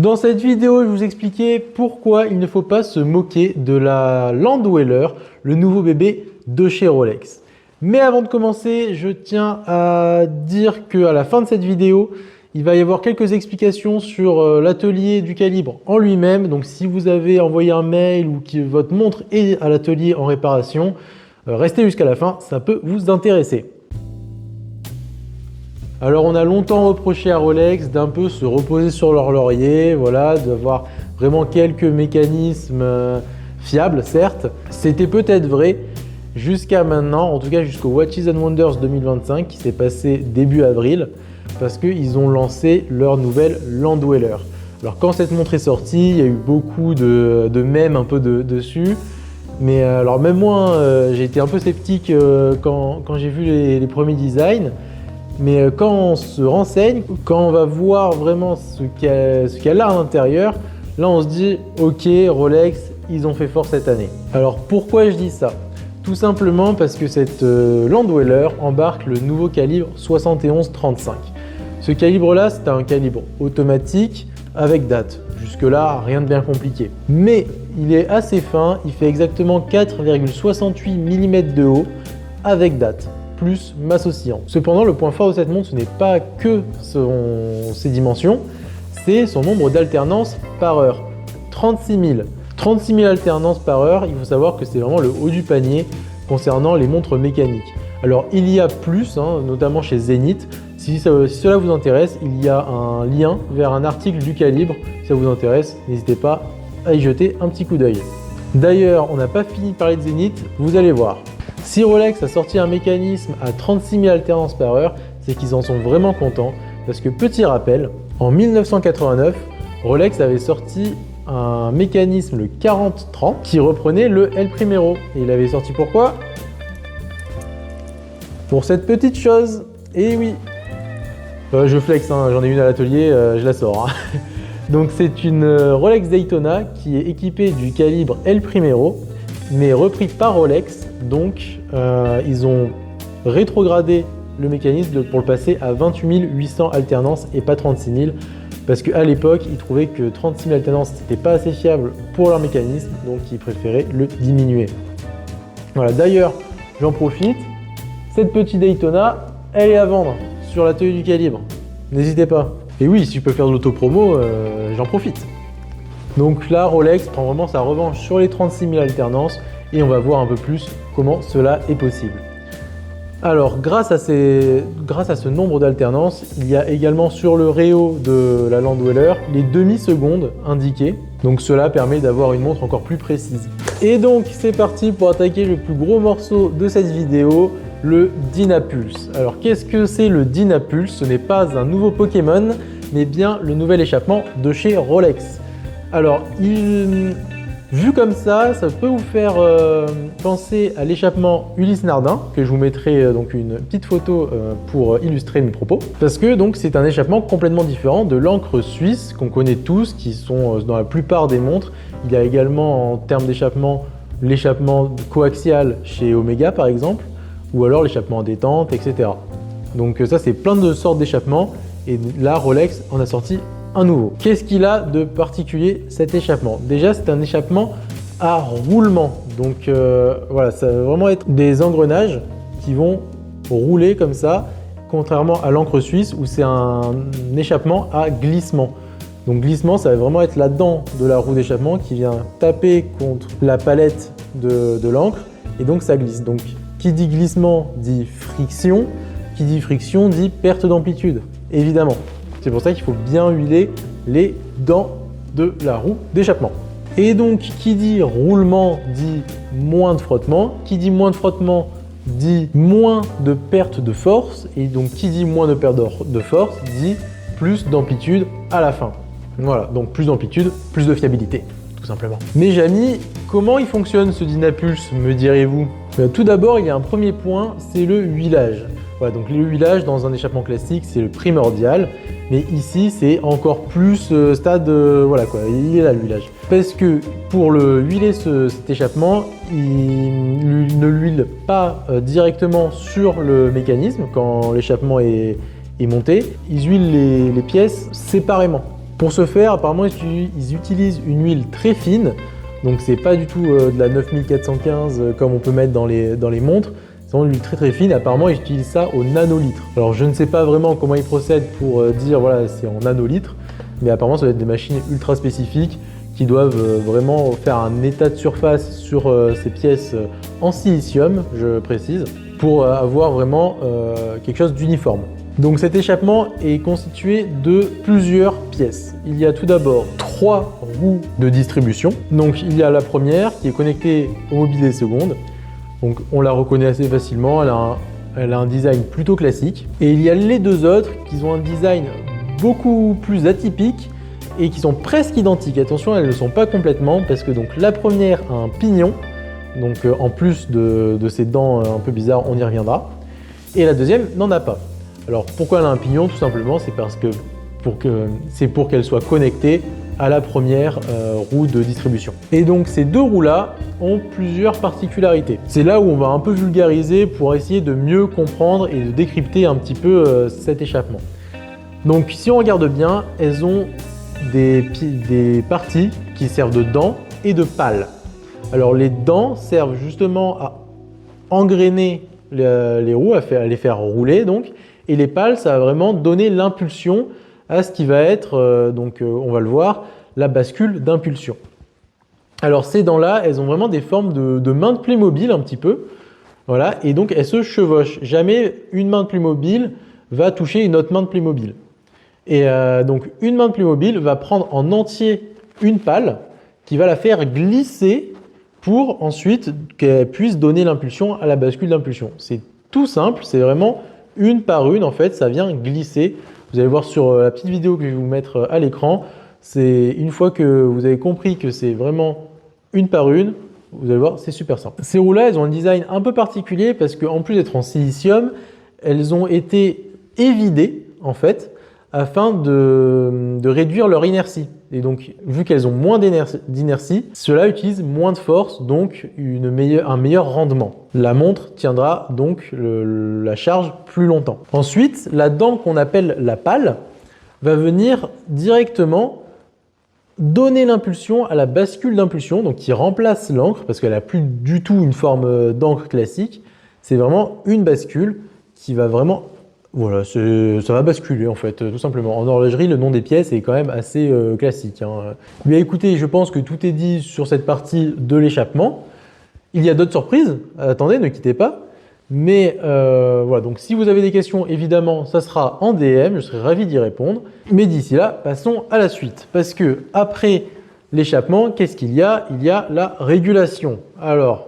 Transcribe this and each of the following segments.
Dans cette vidéo, je vais vous expliquer pourquoi il ne faut pas se moquer de la Landweller, le nouveau bébé de chez Rolex. Mais avant de commencer, je tiens à dire qu'à la fin de cette vidéo, il va y avoir quelques explications sur l'atelier du calibre en lui-même. Donc si vous avez envoyé un mail ou que votre montre est à l'atelier en réparation, restez jusqu'à la fin, ça peut vous intéresser. Alors on a longtemps reproché à Rolex d'un peu se reposer sur leur laurier, voilà, d'avoir vraiment quelques mécanismes fiables, certes. C'était peut-être vrai jusqu'à maintenant, en tout cas jusqu'au Watches and Wonders 2025 qui s'est passé début avril, parce qu'ils ont lancé leur nouvelle Landweller. Alors quand cette montre est sortie, il y a eu beaucoup de mèmes un peu dessus. Mais alors même moi, j'ai été un peu sceptique quand j'ai vu les premiers designs. Mais quand on se renseigne, quand on va voir vraiment ce qu'il y a là à l'intérieur, là on se dit ok, Rolex, ils ont fait fort cette année. Alors pourquoi je dis ça? Tout simplement parce que cette Landweller embarque le nouveau calibre 71-35. Ce calibre-là, c'est un calibre automatique avec date. Jusque-là, rien de bien compliqué. Mais il est assez fin, il fait exactement 4,68 mm de haut avec date, plus masse oscillante. Cependant, le point fort de cette montre, ce n'est pas que ses dimensions, c'est son nombre d'alternances par heure. 36 000. 36 000 alternances par heure, il faut savoir que c'est vraiment le haut du panier concernant les montres mécaniques. Alors, il y a plus, notamment chez Zenith. Si cela vous intéresse, il y a un lien vers un article du calibre. Si ça vous intéresse, n'hésitez pas à y jeter un petit coup d'œil. D'ailleurs, on n'a pas fini de parler de Zenith, vous allez voir. Si Rolex a sorti un mécanisme à 36 000 alternances par heure, c'est qu'ils en sont vraiment contents. Parce que petit rappel, en 1989, Rolex avait sorti un mécanisme, le 40-30, qui reprenait le El Primero. Et il avait sorti pourquoi? Pour cette petite chose. Et oui, je flex, j'en ai une à l'atelier, je la sors. Donc c'est une Rolex Daytona qui est équipée du calibre El Primero, mais repris par Rolex. Donc ils ont rétrogradé le mécanisme pour le passer à 28 800 alternances et pas 36 000. Parce qu'à l'époque, ils trouvaient que 36 000 alternances, c'était pas assez fiable pour leur mécanisme, donc ils préféraient le diminuer. Voilà, d'ailleurs, j'en profite, cette petite Daytona, elle est à vendre sur l'atelier du calibre. N'hésitez pas. Et oui, si je peux faire de l'auto-promo, j'en profite. Donc là, Rolex prend vraiment sa revanche sur les 36 000 alternances et on va voir un peu plus comment cela est possible. Alors, grâce à ce nombre d'alternances, il y a également sur le réo de la Landweller les demi-secondes indiquées. Donc cela permet d'avoir une montre encore plus précise. Et donc, c'est parti pour attaquer le plus gros morceau de cette vidéo, le Dynapulse. Alors, qu'est-ce que c'est le Dynapulse? Ce n'est pas un nouveau Pokémon, mais bien le nouvel échappement de chez Rolex. Alors, vu comme ça peut vous faire penser à l'échappement Ulysse Nardin, que je vous mettrai donc une petite photo pour illustrer mes propos. Parce que donc c'est un échappement complètement différent de l'encre suisse qu'on connaît tous, qui sont dans la plupart des montres. Il y a également en termes d'échappement, l'échappement coaxial chez Omega par exemple, ou alors l'échappement en détente, etc. Donc ça c'est plein de sortes d'échappements, et là Rolex en a sorti un nouveau. Qu'est-ce qu'il a de particulier cet échappement? Déjà, c'est un échappement à roulement. Donc voilà, ça va vraiment être des engrenages qui vont rouler comme ça, contrairement à l'encre suisse où c'est un échappement à glissement. Donc glissement, ça va vraiment être la dent de la roue d'échappement qui vient taper contre la palette de l'encre et donc ça glisse. Donc qui dit glissement dit friction, qui dit friction dit perte d'amplitude, évidemment. C'est pour ça qu'il faut bien huiler les dents de la roue d'échappement. Et donc, qui dit roulement dit moins de frottement. Qui dit moins de frottement dit moins de perte de force. Et donc, qui dit moins de perte de force dit plus d'amplitude à la fin. Voilà, donc plus d'amplitude, plus de fiabilité, tout simplement. Mes amis, comment il fonctionne ce Dynapulse, me direz-vous? Tout d'abord, il y a un premier point, c'est le huilage. Voilà, donc le huilage dans un échappement classique, c'est le primordial. Mais ici, c'est encore plus stade, voilà quoi, il est là l'huilage. Parce que pour huiler cet échappement, il ne l'huile pas directement sur le mécanisme quand l'échappement est monté. Ils huilent les pièces séparément. Pour ce faire, apparemment, ils utilisent une huile très fine, donc c'est pas du tout de la 9415 comme on peut mettre dans les montres, c'est vraiment une huile très très fine. Apparemment, ils utilisent ça au nanolitre. Alors je ne sais pas vraiment comment ils procèdent pour dire voilà c'est en nanolitre, mais apparemment ça doit être des machines ultra spécifiques qui doivent vraiment faire un état de surface sur ces pièces en silicium, je précise, pour avoir vraiment quelque chose d'uniforme. Donc cet échappement est constitué de plusieurs pièces. Il y a tout d'abord 3 roues de distribution. Donc il y a la première qui est connectée au mobilier seconde. Donc on la reconnaît assez facilement, elle a un design plutôt classique. Et il y a les 2 autres qui ont un design beaucoup plus atypique et qui sont presque identiques. Attention, elles ne le sont pas complètement parce que donc la première a un pignon, donc en plus de ces dents un peu bizarres, on y reviendra. Et la deuxième n'en a pas. Alors pourquoi elle a un pignon? Tout simplement, c'est parce que c'est pour qu'elle soit connectée à la première roue de distribution. Et donc ces 2 roues-là ont plusieurs particularités. C'est là où on va un peu vulgariser pour essayer de mieux comprendre et de décrypter un petit peu cet échappement. Donc si on regarde bien, elles ont des parties qui servent de dents et de pales. Alors les dents servent justement à engrainer les roues, à les faire rouler donc. Et les pales, ça va vraiment donner l'impulsion à ce qui va être, on va le voir, la bascule d'impulsion. Alors ces dents-là, elles ont vraiment des formes de mains de Playmobil un petit peu. Voilà, et donc elles se chevauchent. Jamais une main de Playmobil va toucher une autre main de Playmobil. Et donc une main de Playmobil va prendre en entier une pale qui va la faire glisser pour ensuite qu'elle puisse donner l'impulsion à la bascule d'impulsion. C'est tout simple, c'est vraiment une par une, en fait, ça vient glisser. Vous allez voir sur la petite vidéo que je vais vous mettre à l'écran. C'est une fois que vous avez compris que c'est vraiment une par une, vous allez voir, c'est super simple. Ces roues-là, elles ont un design un peu particulier parce qu'en plus d'être en silicium, elles ont été évidées, en fait, afin de réduire leur inertie. Et donc, vu qu'elles ont moins d'inertie, cela utilise moins de force, donc un meilleur rendement. La montre tiendra donc la charge plus longtemps. Ensuite, la dent qu'on appelle la pale va venir directement donner l'impulsion à la bascule d'impulsion, donc qui remplace l'encre, parce qu'elle n'a plus du tout une forme d'encre classique. C'est vraiment une bascule qui va vraiment... Voilà, ça va basculer en fait, tout simplement. En horlogerie, le nom des pièces est quand même assez classique. Hein. Bien écoutez, je pense que tout est dit sur cette partie de l'échappement. Il y a d'autres surprises, attendez, ne quittez pas. Mais voilà, donc si vous avez des questions, évidemment, ça sera en DM, je serai ravi d'y répondre. Mais d'ici là, passons à la suite. Parce que après l'échappement, qu'est-ce qu'il y a? Il y a la régulation. Alors,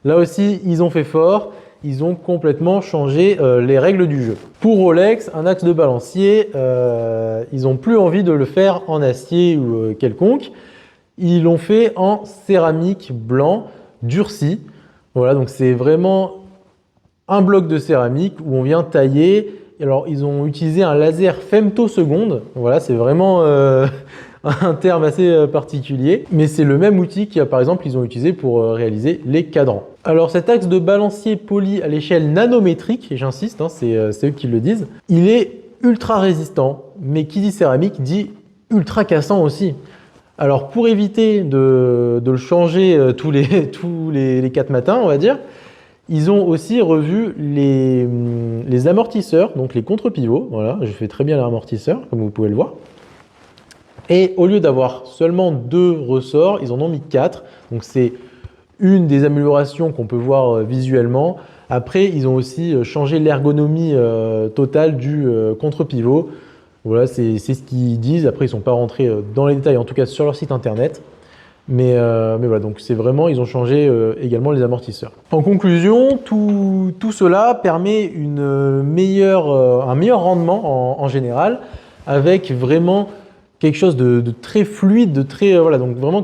là aussi, ils ont fait fort. Ils ont complètement changé les règles du jeu. Pour Rolex, un axe de balancier, ils n'ont plus envie de le faire en acier ou quelconque. Ils l'ont fait en céramique blanc durci. Voilà, donc c'est vraiment un bloc de céramique où on vient tailler. Alors, ils ont utilisé un laser femtoseconde. Voilà, c'est vraiment un terme assez particulier. Mais c'est le même outil qu'ils, par exemple, ils ont utilisé pour réaliser les cadrans. Alors cet axe de balancier poli à l'échelle nanométrique, et j'insiste, hein, c'est eux qui le disent, il est ultra résistant, mais qui dit céramique dit ultra cassant aussi. Alors pour éviter de le changer tous les 4 matins, on va dire, ils ont aussi revu les amortisseurs, donc les contre-pivots. Voilà, je fais très bien l'amortisseur, comme vous pouvez le voir. Et au lieu d'avoir seulement 2 ressorts, ils en ont mis 4. Donc c'est une des améliorations qu'on peut voir visuellement. Après, ils ont aussi changé l'ergonomie totale du contre-pivot. Voilà, c'est ce qu'ils disent. Après, ils ne sont pas rentrés dans les détails, en tout cas sur leur site internet. Mais voilà, donc c'est vraiment, ils ont changé également les amortisseurs. En conclusion, tout cela permet un meilleur rendement en général, avec vraiment quelque chose de très fluide, de très voilà, donc vraiment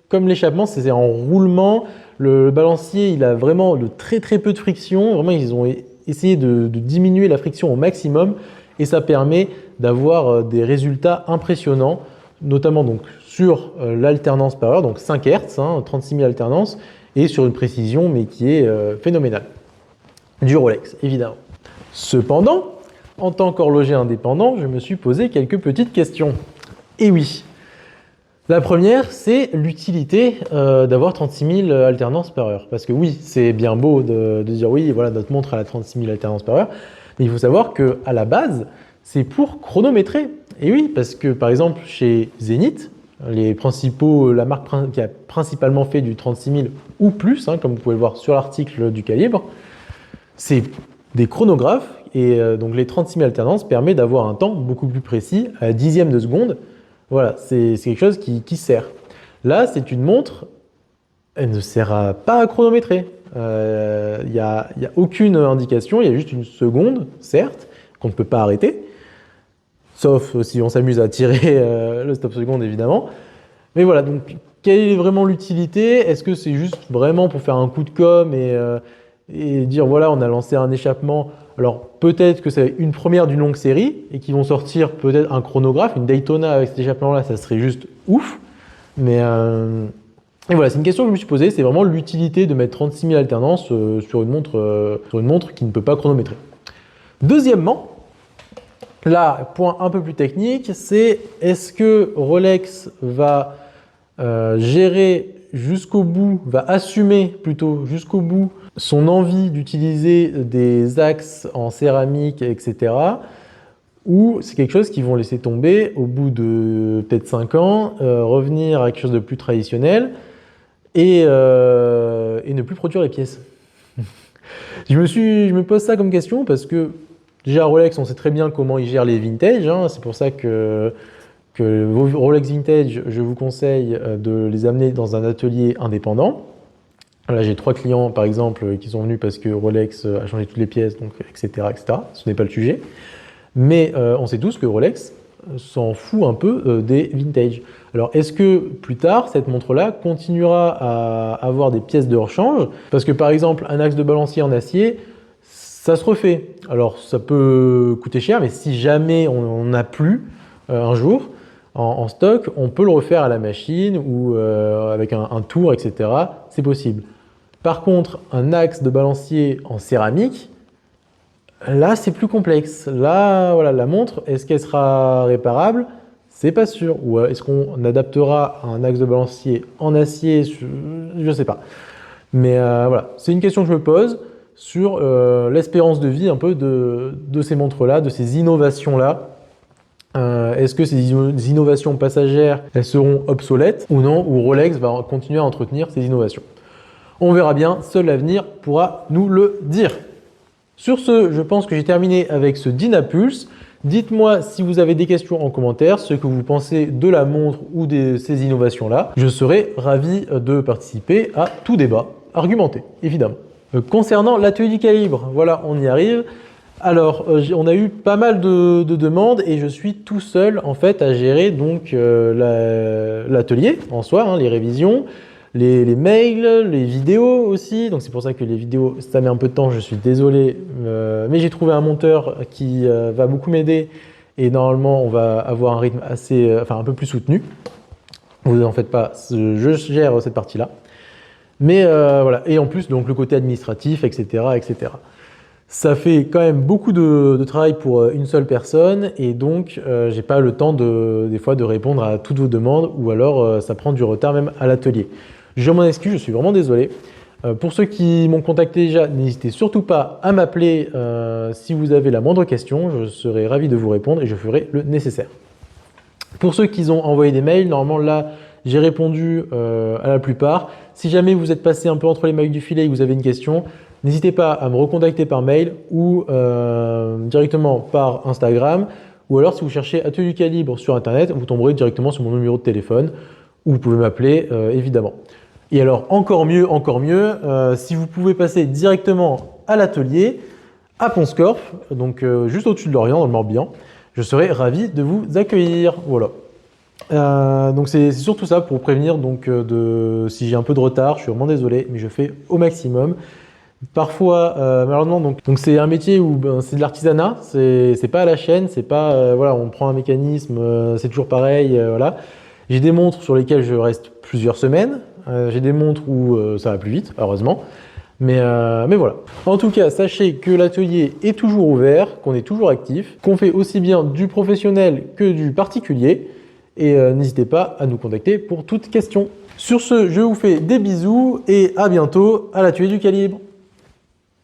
comme l'échappement, c'est en roulement. Le balancier, il a vraiment de très peu de friction. Vraiment, ils ont essayé de diminuer la friction au maximum et ça permet d'avoir des résultats impressionnants, notamment donc sur l'alternance par heure, donc 5 Hz, 36 000 alternances, et sur une précision mais qui est phénoménale. Du Rolex, évidemment. Cependant, en tant qu'horloger indépendant, je me suis posé quelques petites questions. Et oui, la première, c'est l'utilité d'avoir 36 000 alternances par heure. Parce que oui, c'est bien beau de dire oui, voilà, notre montre a 36 000 alternances par heure, mais il faut savoir qu'à la base, c'est pour chronométrer. Et oui, parce que par exemple, chez Zenith, la marque qui a principalement fait du 36 000 ou plus, hein, comme vous pouvez le voir sur l'article du calibre, c'est des chronographes. Et donc les 36 000 alternances permettent d'avoir un temps beaucoup plus précis, à dixième de seconde. Voilà, c'est quelque chose qui sert. Là, c'est une montre, elle ne sert pas à chronométrer. Il n'y a aucune indication, il y a juste une seconde, certes, qu'on ne peut pas arrêter, sauf si on s'amuse à tirer le stop seconde, évidemment. Mais voilà, donc quelle est vraiment l'utilité? Est-ce que c'est juste vraiment pour faire un coup de com' et dire voilà, on a lancé un échappement? Alors peut-être que c'est une première d'une longue série et qu'ils vont sortir peut-être un chronographe, une Daytona avec cet échappement-là, ça serait juste ouf. Mais et voilà, c'est une question que je me suis posée, c'est vraiment l'utilité de mettre 36 000 alternances sur une montre qui ne peut pas chronométrer. Deuxièmement, là, point un peu plus technique, c'est est-ce que Rolex va gérer jusqu'au bout, va assumer plutôt jusqu'au bout son envie d'utiliser des axes en céramique, etc. Ou c'est quelque chose qu'ils vont laisser tomber au bout de peut-être 5 ans, revenir à quelque chose de plus traditionnel et ne plus produire les pièces. Je me pose ça comme question parce que déjà Rolex, on sait très bien comment ils gèrent les vintage, hein. C'est pour ça que vos Rolex vintage, je vous conseille de les amener dans un atelier indépendant. Là, j'ai 3 clients, par exemple, qui sont venus parce que Rolex a changé toutes les pièces, donc, etc., etc. Ce n'est pas le sujet. Mais on sait tous que Rolex s'en fout un peu des vintage. Alors, est-ce que plus tard, cette montre-là continuera à avoir des pièces de rechange? Parce que, par exemple, un axe de balancier en acier, ça se refait. Alors, ça peut coûter cher, mais si jamais on n'a plus un jour en stock, on peut le refaire à la machine ou avec un tour, etc. C'est possible. Par contre, un axe de balancier en céramique, là, c'est plus complexe. Là, voilà, la montre, est-ce qu'elle sera réparable? C'est pas sûr. Ou est-ce qu'on adaptera un axe de balancier en acier? Je ne sais pas. Mais voilà, c'est une question que je me pose sur l'espérance de vie un peu de ces montres-là, de ces innovations-là. Est-ce que ces innovations passagères, elles seront obsolètes ou non? Ou Rolex va continuer à entretenir ces innovations? On verra bien, seul l'avenir pourra nous le dire. Sur ce, je pense que j'ai terminé avec ce Dynapulse. Dites-moi si vous avez des questions en commentaire, ce que vous pensez de la montre ou de ces innovations-là. Je serai ravi de participer à tout débat argumenté, évidemment. Concernant l'atelier du calibre, voilà, on y arrive. Alors, on a eu pas mal de demandes et je suis tout seul en fait à gérer donc l'atelier en soi, hein, les révisions, les mails, les vidéos aussi. Donc c'est pour ça que les vidéos, ça met un peu de temps, je suis désolé. Mais j'ai trouvé un monteur qui va beaucoup m'aider et normalement on va avoir un rythme un peu plus soutenu. Vous en faites pas, je gère cette partie-là. Mais voilà, et en plus donc le côté administratif, etc., etc. Ça fait quand même beaucoup de travail pour une seule personne et donc j'ai pas le temps des fois de répondre à toutes vos demandes ou alors ça prend du retard même à l'atelier. Je m'en excuse, je suis vraiment désolé. Pour ceux qui m'ont contacté déjà, n'hésitez surtout pas à m'appeler si vous avez la moindre question, je serai ravi de vous répondre et je ferai le nécessaire. Pour ceux qui ont envoyé des mails, normalement là, j'ai répondu à la plupart. Si jamais vous êtes passé un peu entre les mailles du filet et que vous avez une question, n'hésitez pas à me recontacter par mail ou directement par Instagram. Ou alors si vous cherchez Atelier du Calibre sur Internet, vous tomberez directement sur mon numéro de téléphone ou vous pouvez m'appeler évidemment. Et alors encore mieux, si vous pouvez passer directement à l'atelier à Pont-Scorff, donc juste au-dessus de Lorient, dans le Morbihan, je serai ravi de vous accueillir. Voilà. Donc c'est surtout ça pour prévenir donc si j'ai un peu de retard, je suis vraiment désolé, mais je fais au maximum. Parfois, malheureusement, donc c'est un métier où c'est de l'artisanat, c'est pas à la chaîne, c'est pas voilà, on prend un mécanisme, c'est toujours pareil, voilà. J'ai des montres sur lesquelles je reste plusieurs semaines, j'ai des montres où ça va plus vite, heureusement. Mais voilà. En tout cas, sachez que l'atelier est toujours ouvert, qu'on est toujours actif, qu'on fait aussi bien du professionnel que du particulier. Et n'hésitez pas à nous contacter pour toute question. Sur ce, je vous fais des bisous et à bientôt à l'atelier du calibre.